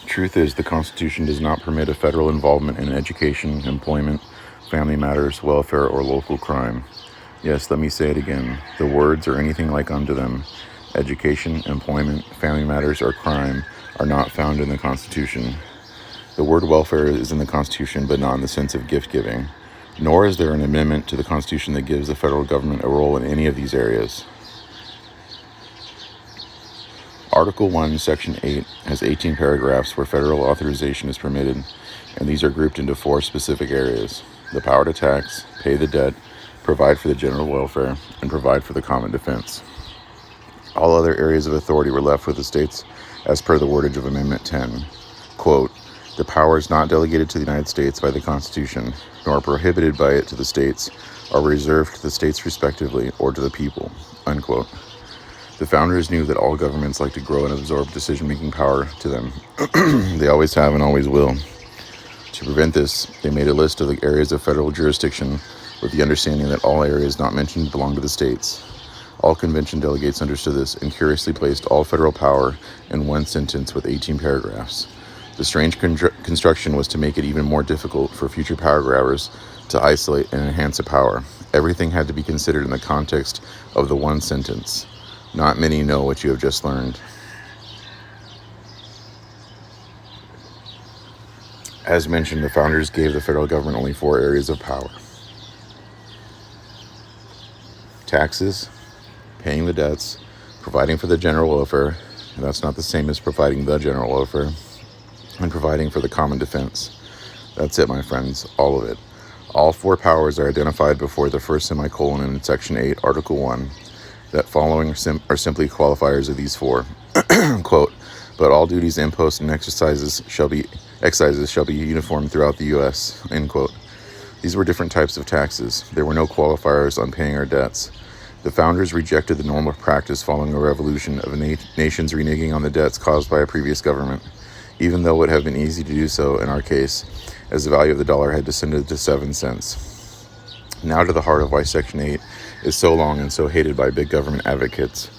Truth is, the Constitution does not permit a federal involvement in education, employment, family matters, welfare, or local crime. Yes, let me say it again. The words or anything like unto them, education, employment, family matters, or crime, are not found in the Constitution. The word welfare is in the Constitution, but not in the sense of gift giving. Nor is there an amendment to the Constitution that gives the federal government a role in any of these areas. Article 1, Section 8 has 18 paragraphs where federal authorization is permitted, and these are grouped into 4 specific areas: the power to tax, pay the debt, provide for the general welfare, and provide for the common defense. All other areas of authority were left with the states as per the wordage of Amendment 10. Quote, the powers not delegated to the United States by the Constitution, nor prohibited by it to the states, are reserved to the states respectively or to the people. Unquote. The founders knew that all governments like to grow and absorb decision-making power to them. They always have and always will. To prevent this, they made a list of the areas of federal jurisdiction with the understanding that all areas not mentioned belong to the states. All convention delegates understood this and curiously placed all federal power in one sentence with 18 paragraphs. The strange construction was to make it even more difficult for future power grabbers to isolate and enhance a power. Everything had to be considered in the context of the one sentence. Not many know what you have just learned. As mentioned, the founders gave the federal government only 4 areas of power: taxes, paying the debts, providing for the general welfare, and that's not the same as providing the general welfare, and providing for the common defense. That's it, my friends, all of it. All 4 powers are identified before the first semicolon in Section 8, Article 1. That following are simply qualifiers of these 4. Quote, but all duties, imposts, and excises shall be uniform throughout the U.S., end quote. These were different types of taxes. There were no qualifiers on paying our debts. The founders rejected the normal practice following a revolution of nations reneging on the debts caused by a previous government, even though it would have been easy to do so in our case, as the value of the dollar had descended to 7 cents. Now to the heart of why Section 8 is so long and so hated by big government advocates.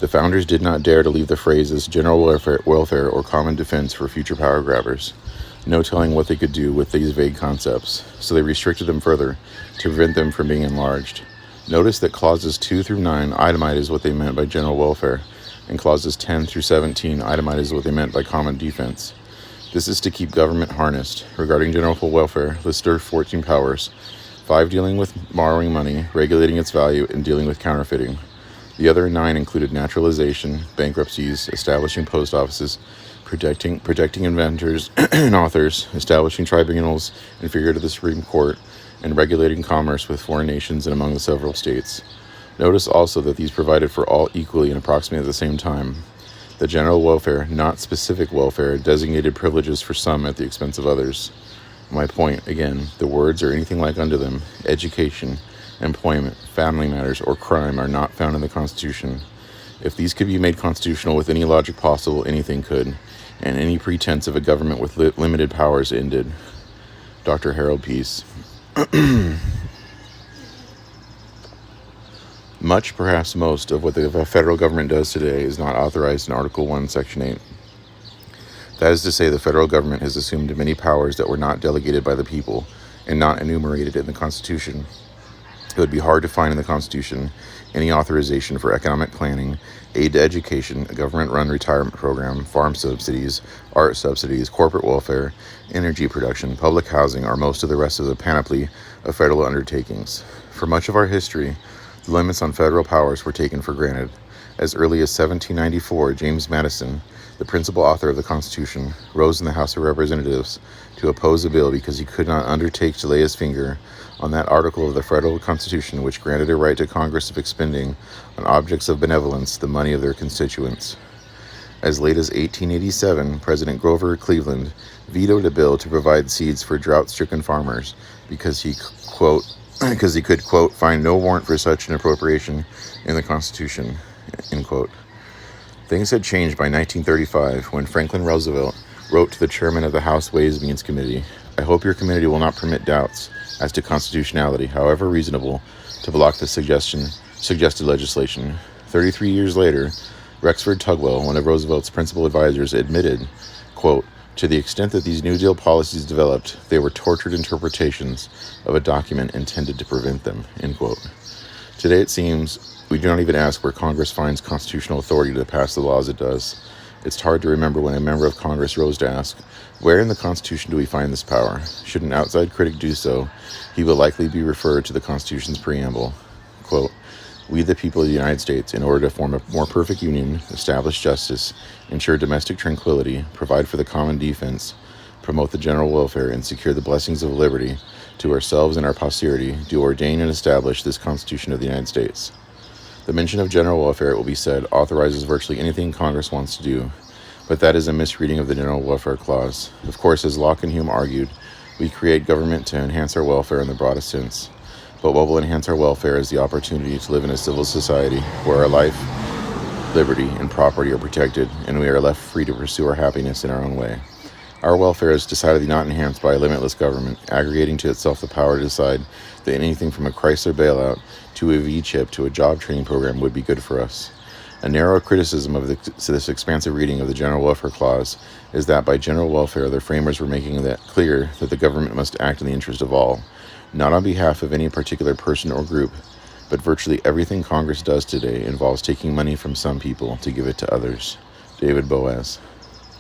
The founders did not dare to leave the phrases general welfare or common defense for future power grabbers. No telling what they could do with these vague concepts, so they restricted them further to prevent them from being enlarged. Notice that clauses 2 through 9 itemize what they meant by general welfare, and clauses 10 through 17 itemize what they meant by common defense. This is to keep government harnessed. Regarding general welfare, listed 14 powers: 5 dealing with borrowing money, regulating its value, and dealing with counterfeiting. The other 9 included naturalization, bankruptcies, establishing post offices, protecting inventors and authors, establishing tribunals inferior to the Supreme Court, and regulating commerce with foreign nations and among the several states. Notice also that these provided for all equally and approximately at the same time. The general welfare, not specific welfare, designated privileges for some at the expense of others. My point, again, the words or anything like unto them, education, employment, family matters, or crime are not found in the Constitution. If these could be made constitutional with any logic possible, anything could, and any pretense of a government with limited powers ended. Dr. Harold Peace. Much, perhaps most, of what the federal government does today is not authorized in Article 1, Section 8. That is to say, the federal government has assumed many powers that were not delegated by the people and not enumerated in the Constitution. It would be hard to find in the Constitution any authorization for economic planning, aid to education, a government-run retirement program, farm subsidies, art subsidies, corporate welfare, energy production, public housing, or most of the rest of the panoply of federal undertakings. For much of our history, the limits on federal powers were taken for granted. As early as 1794, James Madison, the principal author of the Constitution, rose in the House of Representatives to oppose a bill because he could not undertake to lay his finger on that article of the federal Constitution which granted a right to Congress of expending on objects of benevolence the money of their constituents. As late as 1887, President Grover Cleveland vetoed a bill to provide seeds for drought-stricken farmers because he could, quote, find no warrant for such an appropriation in the Constitution, end quote. Things had changed by 1935 when Franklin Roosevelt wrote to the chairman of the House Ways and Means Committee, I hope your committee will not permit doubts as to constitutionality, however reasonable, to block the suggested legislation. 33 years later, Rexford Tugwell, one of Roosevelt's principal advisors, admitted, quote, To the extent that these New Deal policies developed, they were tortured interpretations of a document intended to prevent them, end quote. Today it seems we do not even ask where Congress finds constitutional authority to pass the laws it does. It's hard to remember when a member of Congress rose to ask, where in the Constitution do we find this power? Should an outside critic do so, he will likely be referred to the Constitution's preamble. Quote, we the people of the United States, in order to form a more perfect union, establish justice, ensure domestic tranquility, provide for the common defense, promote the general welfare, and secure the blessings of liberty to ourselves and our posterity, do ordain and establish this Constitution of the United States. The mention of general welfare, it will be said, authorizes virtually anything Congress wants to do, but that is a misreading of the General Welfare Clause. Of course, as Locke and Hume argued, we create government to enhance our welfare in the broadest sense. But what will enhance our welfare is the opportunity to live in a civil society where our life, liberty, and property are protected, and we are left free to pursue our happiness in our own way. Our welfare is decidedly not enhanced by a limitless government, aggregating to itself the power to decide that anything from a Chrysler bailout to a V-chip to a job training program would be good for us. A narrow criticism of this expansive reading of the General Welfare Clause is that by general welfare, their framers were making that clear that the government must act in the interest of all, not on behalf of any particular person or group, but virtually everything Congress does today involves taking money from some people to give it to others. David Boaz.